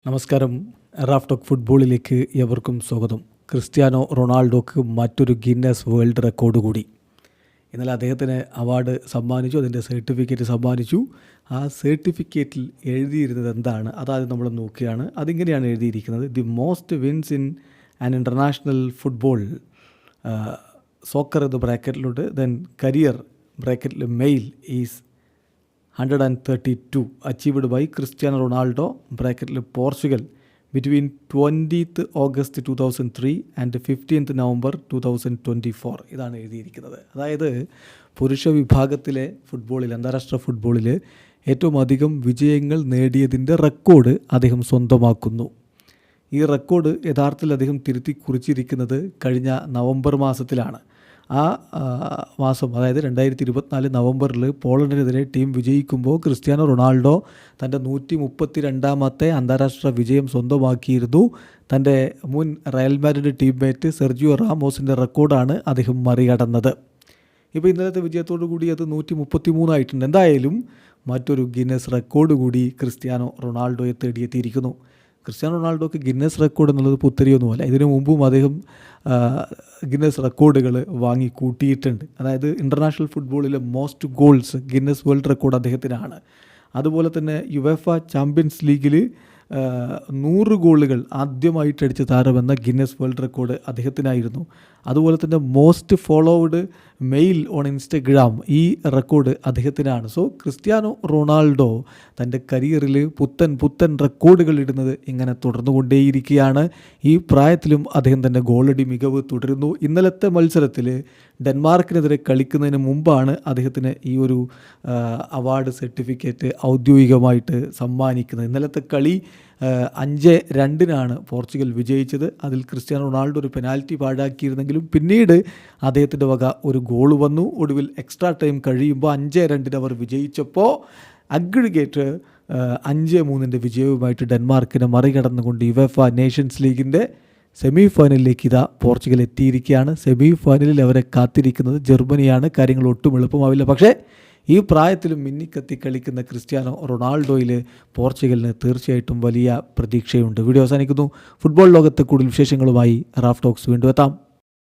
നമസ്കാരം. Raf talk ഫുട്ബോളിലേക്ക് ഏവർക്കും സ്വാഗതം. ക്രിസ്ത്യാനോ റൊണാൾഡോക്ക് മറ്റൊരു ഗിന്നസ് വേൾഡ് റെക്കോർഡ് കൂടി. ഇന്നലെ അദ്ദേഹത്തിന് അവാർഡ് സമ്മാനിച്ചു, അതിൻ്റെ സർട്ടിഫിക്കറ്റ് സമ്മാനിച്ചു. ആ സർട്ടിഫിക്കറ്റിൽ എഴുതിയിരുന്നത് എന്താണ് അതായത് നമ്മൾ നോക്കുകയാണ്. അതിങ്ങനെയാണ് എഴുതിയിരിക്കുന്നത്: the most wins in an international football soccer എന്ന് ബ്രാക്കറ്റിലുണ്ട്, ദെൻ കരിയർ ബ്രാക്കറ്റിൽ male is 132 achieved by Cristiano Ronaldo ബ്രാക്കറ്റിൽ Portugal between 20th August 2003 and 15th November 2024. ഇതാണ് എഴുതിയിരിക്കുന്നത്. അതായത് പുരുഷ വിഭാഗത്തിലെ ഫുട്ബോളിൽ, അന്താരാഷ്ട്ര ഫുട്ബോളിൽ ഏറ്റവും അധികം വിജയങ്ങൾ നേടിയതിൻ്റെ റെക്കോർഡ് അദ്ദേഹം സ്വന്തമാക്കുന്നു. ഈ റെക്കോർഡ് യഥാർത്ഥത്തിൽ അദ്ദേഹം തിരുത്തി കുറിച്ചിരിക്കുന്നത് കഴിഞ്ഞ നവംബർ മാസത്തിലാണ്. ആ മാസം, അതായത് 2024 നവംബറിൽ പോളണ്ടിനെതിരെ ടീം വിജയിക്കുമ്പോൾ ക്രിസ്ത്യാനോ റൊണാൾഡോ തൻ്റെ 132ാമത്തെ അന്താരാഷ്ട്ര വിജയം സ്വന്തമാക്കിയിരുന്നു. തൻ്റെ മുൻ റയൽ മാഡ്രിഡ് ടീംമേറ്റ് സെർജിയോ റാമോസിൻ്റെ റെക്കോർഡാണ് അദ്ദേഹം മറികടന്നത്. ഇപ്പോൾ ഇന്നലത്തെ വിജയത്തോടു കൂടി അത് 133 ആയിട്ടുണ്ട്. എന്തായാലും മറ്റൊരു ഗിന്നസ് റെക്കോർഡ് കൂടി ക്രിസ്ത്യാനോ റൊണാൾഡോയെ തേടിയെത്തിയിരിക്കുന്നു. ക്രിസ്ത്യാനോ റൊണാൾഡോക്ക് ഗിന്നസ് റെക്കോർഡ് എന്നുള്ളത് പുത്തരിയൊന്നുമല്ല. ഇതിനു മുമ്പും അദ്ദേഹം ഗിന്നസ് റെക്കോർഡുകൾ വാങ്ങി കൂട്ടിയിട്ടുണ്ട്. അതായത് ഇൻ്റർനാഷണൽ ഫുട്ബോളിലെ most goals Guinness world record അദ്ദേഹത്തിനാണ്. അതുപോലെ തന്നെ യുവേഫ ചാമ്പ്യൻസ് ലീഗിൽ 100 ഗോളുകൾ ആദ്യമായിട്ട് അടിച്ച താരമെന്ന ഗിന്നസ് വേൾഡ് റെക്കോർഡ് അദ്ദേഹത്തിനായിരുന്നു. അതുപോലെ തന്നെ most followed male on Instagram, ഈ റെക്കോർഡ് അദ്ദേഹത്തിനാണ്. സോ ക്രിസ്ത്യാനോ റൊണാൾഡോ തൻ്റെ കരിയറിൽ പുത്തൻ റെക്കോർഡുകൾ ഇടുന്നത് ഇങ്ങനെ തുടർന്നുകൊണ്ടേയിരിക്കുകയാണ്. ഈ പ്രായത്തിലും അദ്ദേഹം തൻ്റെ ഗോളടി മികവ് തുടരുന്നു. ഇന്നലത്തെ മത്സരത്തിൽ ഡെൻമാർക്കിനെതിരെ കളിക്കുന്നതിന് മുമ്പാണ് അദ്ദേഹത്തിന് ഈ ഒരു അവാർഡ് സർട്ടിഫിക്കറ്റ് ഔദ്യോഗികമായിട്ട് സമ്മാനിക്കുന്നത്. ഇന്നലത്തെ കളി 5-2 പോർച്ചുഗൽ വിജയിച്ചത്. അതിൽ ക്രിസ്ത്യാനോ റൊണാൾഡോ ഒരു പെനാൽറ്റി പാഴാക്കിയിരുന്നെങ്കിലും പിന്നീട് അദ്ദേഹത്തിൻ്റെ വക ഒരു ഗോൾ വന്നു. ഒടുവിൽ എക്സ്ട്രാ ടൈം കഴിയുമ്പോൾ 5-2 അവർ വിജയിച്ചപ്പോൾ അഗ്രിഗേറ്റ് 5-3 വിജയവുമായിട്ട് ഡെൻമാർക്കിനെ മറികടന്നുകൊണ്ട് യുവേഫ നേഷൻസ് ലീഗിൻ്റെ സെമി ഫൈനലിലേക്ക് ഇതാ പോർച്ചുഗൽ എത്തിയിരിക്കുകയാണ്. സെമി ഫൈനലിൽ അവരെ കാത്തിരിക്കുന്നത് ജർമ്മനിയാണ്. കാര്യങ്ങൾ ഒട്ടും എളുപ്പമാവില്ല. പക്ഷേ ഈ പ്രായത്തിലും മിന്നിക്കത്തി കളിക്കുന്ന ക്രിസ്ത്യാനോ റൊണാൾഡോയിൽ പോർച്ചുഗലിന് തീർച്ചയായിട്ടും വലിയ പ്രതീക്ഷയുണ്ട്. വീഡിയോ അവസാനിക്കുന്നു. ഫുട്ബോൾ ലോകത്തെ കൂടുതൽ വിശേഷങ്ങളുമായി റാഫ് ടോക്സ് വീണ്ടും എത്താം.